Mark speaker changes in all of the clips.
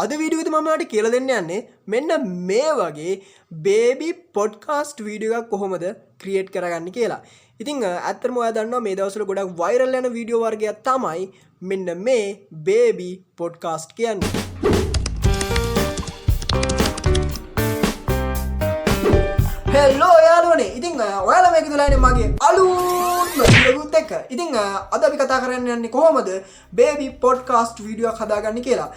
Speaker 1: අද වීඩියෝෙදි මම ඔයාලට කියලා දෙන්න යන්නේ මෙන්න මේ වගේ බේබි පොඩ්කාස්ට් වීඩියෝ එකක් කොහොමද ක්‍රියේට් කරගන්නේ කියලා. ඉතින් ඇත්තටම ඔයා දන්නවා මේ දවස්වල ගොඩක් වෛරල් යන වීඩියෝ වර්ගයක් තමයි මෙන්න මේ බේබි පොඩ්කාස්ට් කියන්නේ. හෙලෝ යාළුවනේ. ඉතින් ඔයාලා මේක දුලානේ මගේ අලුත්ම වීඩියෝත් එක්ක. ඉතින් අද අපි කතා කරන්න යන්නේ කොහොමද බේබි පොඩ්කාස්ට් වීඩියෝ එකක් හදාගන්නේ කියලා.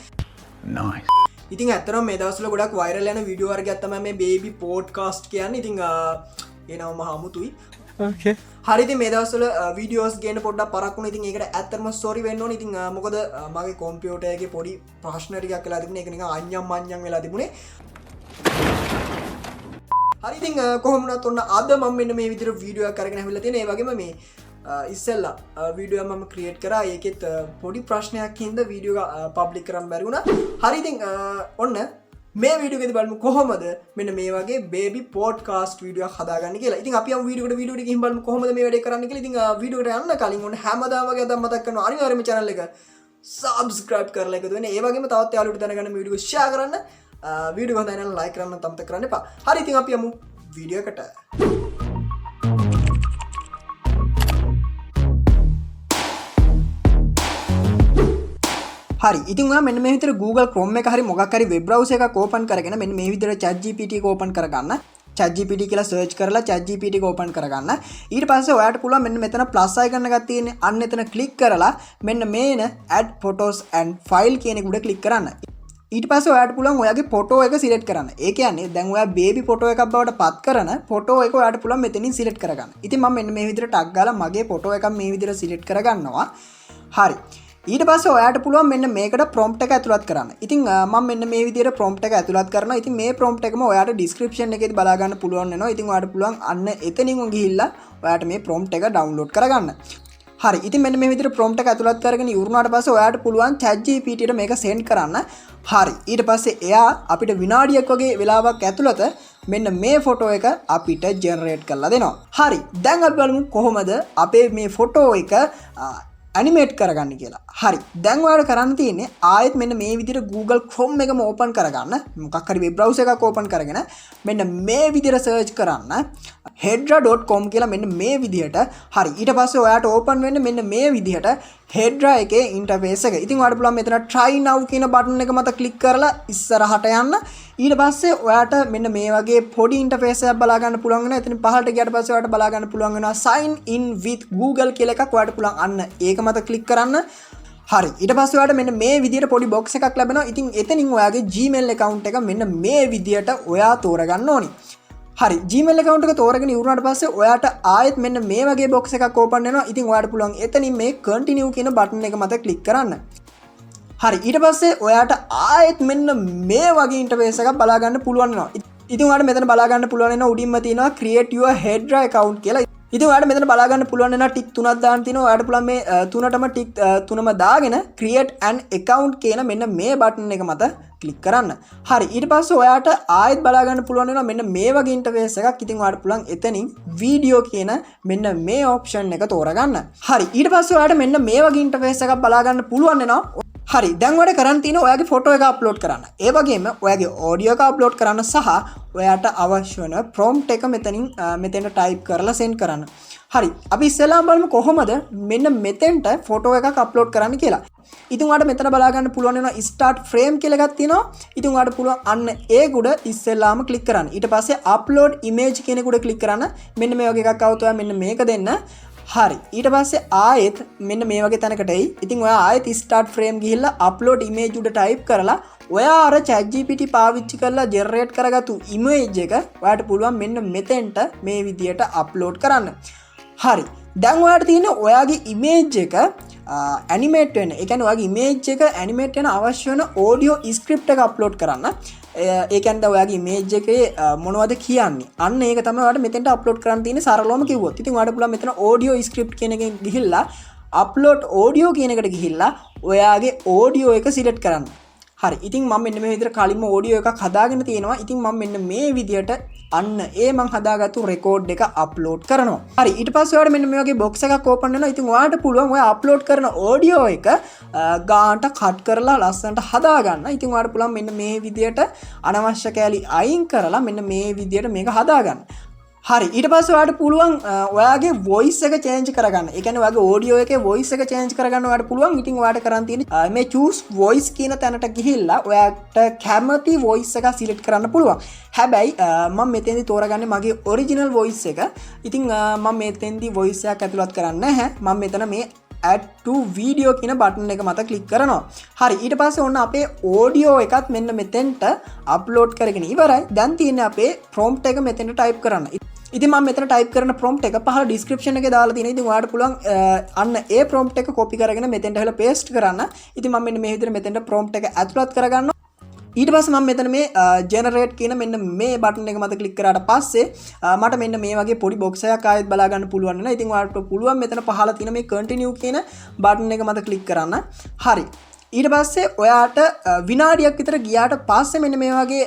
Speaker 2: Nice.
Speaker 1: ඉතින් ඇත්තටම මේ දවස්වල ගොඩක් වෛරල් යන වීඩියෝ වර්ගයක් තමයි මේ බේබි පොඩ්කාස්ට් කියන්නේ. ඉතින් ඒ නම මහා අමුතුයි.
Speaker 2: Okay.
Speaker 1: හරි ඉතින් මේ දවස්වල වීඩියෝස් ගේන්න පොඩ්ඩක් පරක් වුණා. ඉතින් ඒකට ඇත්තටම සෝරි වෙන්න ඕනේ. ඉතින් මොකද මගේ කම්පියුටර් එකේ පොඩි ප්‍රශ්න ටිකක් වෙලා තිබුණේ. ඒක නිකන් අඤ්ඤම් මඤ්ඤම් වෙලා තිබුණේ. හරි ඉතින් කොහොම වුණත් ඔන්න අද මම මෙන්න මේ විදිහට වීඩියෝ එකක් අරගෙන ආවිල්ලා තියෙනවා. ඒ වගේම මේ ඉස්සෙල්ලා වීඩියෝ මම ක්‍රියේට් කරා. ඒකෙත් පොඩි ප්‍රශ්නයක් හින්දා වීඩියෝ පබ්ලික් කරන්න බැරි වුණා. හරි ඉතින් ඔන්න මේ වීඩියෝ එකේදී බලමු කොහොමද මෙන්න මේ වගේ බේබි පොඩ්කාස්ට් වීඩියෝ එකක් හදාගන්නේ කියලා. ඉතින් අපි යමු වීඩියෝ එකට ගිහින් බලමු කොහොමද මේ වැඩේ කරන්නේ කියලා. ඉතින් වීඩියෝ එකට යන්න කලින් ඔන්න හැමදාම වගේ අද මතක් කරනවා අනිවාර්යයෙන්ම channel එක subscribe කරලා එකතු වෙන්න. ඒ වගේම තවත් යාළුවෝ දැනගන්න මේ වීඩියෝ share කරන්න. වීඩියෝ හොඳයි නම් like කරන්න අමතක කරන්න එපා. හරි ඉතින් අපි යමු වීඩියෝ එකට. හරි ඉතින් ඔයා මෙන්න මේ විදිහට Google Chrome එක හරි මොකක් හරි web browser එකක් open කරගෙන මෙන්න මේ විදිහට ChatGPT එක open කරගන්න. ChatGPT කියලා search කරලා ChatGPT එක open කරගන්න. ඊට පස්සේ ඔයාට පුළුවන් මෙන්න මෙතන plus icon එකක් තියෙන්නේ. අන්න එතන click කරලා මෙන්න මේන add photos and file කියන එක උඩ click කරන්න. ඊට පස්සේ ඔයාට පුළුවන් ඔයාගේ ෆොටෝ එක සිලෙක්ට් කරන්න. ඒ කියන්නේ දැන් ඔයා බේබි ෆොටෝ එකක් බවට පත් කරන ෆොටෝ එක ඔයාට පුළුවන් මෙතනින් සිලෙක්ට් කරගන්න. ඉතින් මම මෙන්න මේ විදිහට ටග් ගාලා මගේ ෆොටෝ එකක් මේ විදිහට සිලෙක්ට් කරගන්නවා. හරි. ඊට පස්සේ ඔයාට පුළුවන් මෙන්න මේකට ප්‍රොම්ප්ට් එක ඇතුළත් කරන්න. ඉතින් මම මෙන්න මේ විදිහට ප්‍රොම්ප්ට් එක ඇතුළත් කරනවා. ඉතින් මේ ප්‍රොම්ප්ට් එකම ඔයාට ඩිස්ක්‍රිප්ෂන් එකේදී බලා ගන්න පුළුවන් වෙනවා. ඉතින් ඔයාට පුළුවන් අන්න එතනින් ගිහිල්ලා ඔයාට මේ ප්‍රොම්ප්ට් එක ඩවුන්ලෝඩ් කරගන්න. හරි ඉතින් මෙන්න මේ විදිහට ප්‍රොම්ප්ට් එක ඇතුළත් කරගෙන ඉවරනාට පස්සේ ඔයාට පුළුවන් ChatGPT එකට මේක සෙන්ඩ් කරන්න. හරි ඊට පස්සේ එයා අපිට විනාඩියක් වගේ වෙලාවක් ඇතුළත මෙන්න මේ ෆොටෝ එක අපිට ජෙනරේට් කරලා දෙනවා. හරි දැන් අපි බලමු කොහොමද අපේ මේ ෆොටෝ එක ඇනිමේට් කරගන්න කියලා. හරි දැන් ඔයාලට කරන්න තියෙන්නේ ආයෙත් මෙන්න මේ විදිහට Google Chrome එකම ඕපන් කරගන්න. මොකක් හරි වෙබ් browser එකක් ඕපන් කරගෙන මෙන්න මේ විදිහට සර්ච් කරන්න hedra.com කියලා මෙන්න මේ විදිහට. හරි ඊට පස්සේ ඔයාට ඕපන් වෙන්න මෙන්න මේ විදිහට hedra එකේ ඉන්ටර්ෆේස් එක. ඉතින් ඔයාලට පුළුවන් මෙතන try now කියන බටන් එක මත ක්ලික් කරලා ඉස්සරහට යන්න. ඊට පස්සේ ඔයාට මෙන්න මේ වගේ පොඩි ඉන්ටර්ෆේස් එකක් බලා ගන්න පුළුවන් වෙනවා. එතන පහළට ගියාට පස්සේ ඔයාට බලා ගන්න පුළුවන් වෙනවා sign in with Google කියලා එකක්. ඔයාට පුළුවන් අන්න ඒක මත ක්ලික් කරන්න. හරි ඊට පස්සේ ඔයාට මෙන්න මේ විදිහට පොඩි box එකක් ලැබෙනවා. ඉතින් එතනින් ඔයාගේ Gmail account එක මෙන්න මේ විදිහට ඔයා තෝරගන්න ඕනි. හරි Gmail account එක තෝරගෙන ඉවරනාට පස්සේ ඔයාට ආයෙත් මෙන්න මේ වගේ box එකක් open වෙනවා. ඉතින් ඔයාට පුළුවන් එතනින් මේ continue කියන button එක මත click කරන්න. හරි ඊට පස්සේ ඔයාට ආයෙත් මෙන්න මේ වගේ interface එකක් බලා ගන්න පුළුවන් වෙනවා. ඉතින් ඔයාට මෙතන බලා ගන්න පුළුවන් වෙනවා උඩින්ම තියෙනවා create your hedra account කියලා. ඉතින් ඔයාලට මෙතන බලා ගන්න පුළුවන් වෙනවා ටික් තුනක් දාන්න තියෙනවා. ඔයාලට පුළුවන් මේ තුනටම ටික් තුනම දාගෙන create an account කියන මෙන්න මේ බටන් එක මත ක්ලික් කරන්න. හරි ඊට පස්සේ ඔයාට ආයෙත් බලා ගන්න පුළුවන් වෙනවා මෙන්න මේ වගේ ඉන්ටර්ෆේස් එකක්. ඉතින් ඔයාලට පුළුවන් එතනින් වීඩියෝ කියන මෙන්න මේ ඔප්ෂන් එක තෝරගන්න. හරි ඊට පස්සේ ඔයාට මෙන්න මේ වගේ ඉන්ටර්ෆේස් එකක් බලා ගන්න පුළුවන් වෙනවා. හරි දැන් ඔයාලට කරන්න තියෙන්නේ ඔයාගේ ෆොටෝ එක අප්ලෝඩ් කරන්න. ඒ වගේම ඔයාගේ ඔඩියෝ එක අප්ලෝඩ් කරන්න සහ ඔයාට අවශ්‍ය වෙන ප්‍රොම්ප්ට් එක මෙතෙන්ට ටයිප් කරලා සෙන්ඩ් කරන්න. හරි අපි ඉස්සෙල්ලාම බලමු කොහොමද මෙන්න මෙතෙන්ට ෆොටෝ එකක් අප්ලෝඩ් කරන්න කියලා. ඉතින් ඔයාලට මෙතන බලා ගන්න පුළුවන් වෙනවා start frame කියලා එකක් තියෙනවා. ඉතින් ඔයාලට පුළුවන් අන්න ඒක උඩ ඉස්සෙල්ලාම ක්ලික් කරන්න. ඊට පස්සේ upload image කියන එක උඩ ක්ලික් කරන්න. මෙන්න මේ වගේ එකක් આવුත් ඔයා මෙන්න මේක දෙන්න. හරි ඊට පස්සේ ආයෙත් මෙන්න මේ වගේ තැනකට එයි. ඉතින් ඔයා ආයෙත් start frame ගිහිල්ලා upload image උඩ type කරලා ඔයා අර ChatGPT පාවිච්චි කරලා generate කරගත්තු image එක ඔයාට පුළුවන් මෙන්න මෙතෙන්ට මේ විදියට upload කරන්න. හරි දැන් ඔයාට තියෙන ඔයාගේ image එක animate වෙන. ඒ කියන්නේ ඔයාගේ image එක animate වෙන අවශ්‍ය වෙන audio script එක upload කරන්න. ඒ කියන්නේ ඔයාගේ image එකේ මොනවද කියන්නේ අන්න ඒක තමයි ඔයාලට මෙතෙන්ට අප්ලෝඩ් කරන්න තියෙන්නේ සරලවම කිව්වොත්. ඉතින් ඔයාලට පුළුවන් මෙතන audio script කියන එකෙන් ගිහිල්ලා upload audio කියන එකට ගිහිල්ලා ඔයාගේ audio එක select කරන්න. හරි. ඉතින් මම මෙන්න මේ විදිහට කලින්ම ඔඩියෝ එකක් හදාගෙන තියෙනවා. ඉතින් මම මෙන්න මේ විදිහට අන්න මං හදාගත්තු රෙකෝඩ් එක අප්ලෝඩ් කරනවා. හරි. ඊට පස්සේ ඔයාලට මෙන්න මේ වගේ බොක්ස් එකක් ඕපන් වෙනවා. ඉතින් ඔයාලට පුළුවන් ඔය අප්ලෝඩ් කරන ඔඩියෝ එක ගානට කට් කරලා ලස්සනට හදාගන්න. ඉතින් ඔයාලට පුළුවන් මෙන්න මේ විදිහට අනවශ්‍ය කැලි අයින් කරලා මෙන්න මේ විදිහට මේක හදාගන්න. හරි. ඊට පස්සේ ඔයාලට පුළුවන් ඔයාගේ වොයිස් එක චේන්ජ් කරගන්න. ඒ කියන්නේ ඔයාගේ ඔඩියෝ එකේ වොයිස් එක චේන්ජ් කරගන්න ඔයාලට පුළුවන්. ඉතින් ඔයාලට කරන් තියෙන්නේ මේ choose voice කියන තැනට ගිහිල්ලා ඔයාට කැමති වොයිස් එක සිලෙක්ට් කරන්න පුළුවන්. හැබැයි මම මෙතෙන්දි තෝරගන්නේ මගේ ඔරිජිනල් වොයිස් එක. ඉතින් මම මෙතෙන්දි වොයිස් එකක් ඇතුළත් කරන්නේ නැහැ. මම මෙතන මේ add to video කියන බටන් එක මත ක්ලික් කරනවා. හරි. ඊට පස්සේ ඔන්න අපේ ඔඩියෝ එකත් මෙන්න මෙතෙන්ට අප්ලෝඩ් කරගෙන ඉවරයි. දැන් තියෙන්නේ අපේ prompt එක මෙතෙන්ට type කරන්න. ඉතින් මම මෙතන type කරන prompt එක පහළ description එකේ දාලා තියෙනවා. ඉතින් ඔයාලට පුළුවන් අන්න ඒ prompt එක copy කරගෙන මෙතෙන්ට හල paste කරන්න. ඉතින් මම මෙන්න මේ විදිහට මෙතෙන්ට prompt එක ඇතුළත් කරගන්නවා. ඊට පස්සේ මම මෙතන මේ generate කියන මෙන්න මේ බටන් එක මත ක්ලික් කරාට පස්සේ මට මෙන්න මේ වගේ පොඩි box එකක් ආයෙත් බලා ගන්න පුළුවන් වෙනවා. ඉතින් ඔයාලට පුළුවන් මෙතන පහළ තියෙන මේ continue කියන බටන් එක මත ක්ලික් කරන්න. හරි. ඊට පස්සේ ඔයාට විනාඩියක් විතර ගියාට පස්සේ මෙන්න මේ වගේ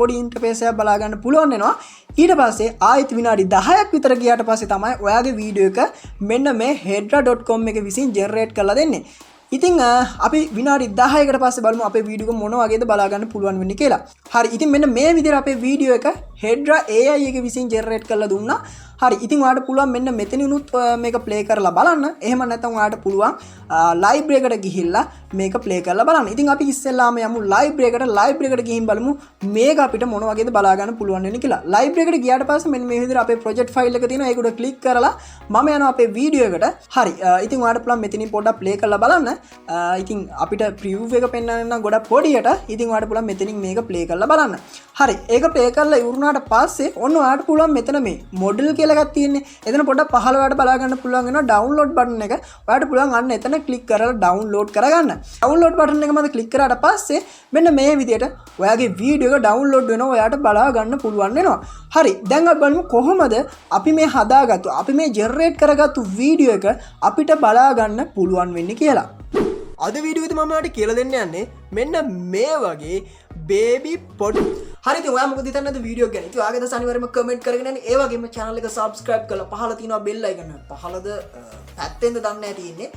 Speaker 1: පොඩි ඉන්ටර්ෆේස් එකක් බලා ගන්න පුළුවන් වෙනවා. ඊට පස්සේ ආයෙත් විනාඩි 10ක් විතර ගියාට පස්සේ තමයි ඔයාගේ වීඩියෝ එක මෙන්න මේ hedra.com එක විසින් ජෙනරේට් කරලා දෙන්නේ. ඉතින් අපි විනාඩි 10කට පස්සේ බලමු අපේ වීඩියෝ එක මොන වගේද බලා ගන්න පුළුවන් වෙන්නේ කියලා. හරි. ඉතින් මෙන්න මේ විදිහට අපේ වීඩියෝ එක hedra AI එක විසින් ජෙනරේට් කරලා දුන්නා. හරි. ඉතින් ඔයාලට පුළුවන් මෙන්න මෙතනිනුත් මේක ප්ලේ කරලා බලන්න. එහෙම නැත්නම් ඔයාලට පුළුවන් ලයිබ්‍රරි එකට ගිහිල්ලා මේක ප්ලේ කරලා බලන්න. ඉතින් අපි ඉස්සෙල්ලාම යමු ලයිබ්‍රරි එකට ගිහින් බලමු මේක අපිට මොන වගේද බලා ගන්න පුළුවන් වෙන්නේ කියලා. ලයිබ්‍රරි එකට ගියාට පස්සේ මෙන්න මේ විදිහට අපේ ප්‍රොජෙක්ට් ෆයිල් එක තියෙනවා. ඒක උඩ ක්ලික් කරලා මම යනවා අපේ වීඩියෝ එකට. හරි. ඉතින් ඔයාලට පුළුවන් මෙතනින් පොඩ්ඩක් ප්ලේ කරලා බලන්න. ඉතින් අපිට ප්‍රිව් එක පෙන්වන්න නම් ගොඩක් පොඩියට. ඉතින් ඔයාලට පුළුවන් මෙතනින් මේක ප්ලේ කරලා බලන්න. හරි. ඒක ප්ලේ කරලා ඉවරුනාට පස්සේ ඔන්න ඔයාලට පුළුවන් මෙතන මේ මොඩල් කියලා එකක් තියෙන්නේ. එතන පොඩ්ඩක් පහළ ඔයාලට බලා ගන්න පුළුවන් වෙනවා ඩවුන්ලෝඩ් බටන් එක. ඔයාලට පුළුවන් අන්න එතන ක්ලික් කරලා ඩවුන්ලෝඩ් කරගන්න. ඩවුන්ලෝඩ් බටන් එක මත ක්ලික් කරාට පස්සේ මෙන්න මේ විදිහට ඔයාගේ වීඩියෝ එක ඩවුන්ලෝඩ් වෙනවා. ඔයාලට බලා ගන්න පුළුවන් වෙනවා. හරි. දැන් අපි බලමු කොහොමද අපි මේ හදාගත්තු අපි මේ ජෙනරේට් කරගත්තු වීඩියෝ එක අපිට බලා ගන්න පුළුවන් වෙන්නේ කියලා. අද වීඩියෝෙදි මම ඔයාලට කියලා දෙන්න යන්නේ මෙන්න මේ වගේ බේබි පොඩ්. හරි. ඉතින් ඔයා මොකද හිතන්නේ අද වීඩියෝ ගැන? ඉතින් ඔයාගේ දස අනිවාර්යයෙන්ම කමෙන්ට් කරගෙන යන්න. ඒ වගේම channel එක subscribe කරලා පහළ තියෙනවා bell icon එක. පහළද පැත්තෙන්ද දන්නේ නැහැ තියෙන්නේ.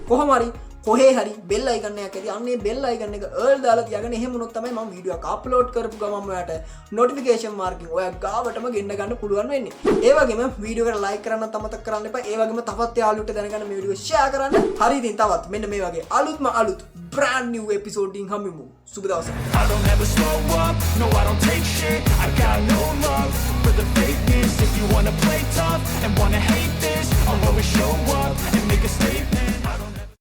Speaker 1: කොහොම හරි කොහේ හරි bell icon එකක් ඇති. අන්න ඒ bell icon එක all දාලා තියාගෙන එහෙම වුණොත් තමයි මම වීඩියෝ එක අප්ලෝඩ් කරපු ගමන් ඔයාට notification marking ඔයා ගාවටම ගෙන්න ගන්න පුළුවන් වෙන්නේ. ඒ වගේම වීඩියෝ එකට like කරන්නත් අමතක කරන්න එපා. ඒ වගේම තවත් යාළුවන්ට දැනගන්න මේ වීඩියෝ share කරන්න. හරි. ඉතින් තවත් මෙන්න මේ වගේ අලුත් brand new episode එකකින් හමුවෙමු. සුබ දවසක්.
Speaker 3: I don't ever slow up, no I don't take shit. I got no love for the fakeness. If you wanna play tough and wanna hate this, I'll always show up and make a statement.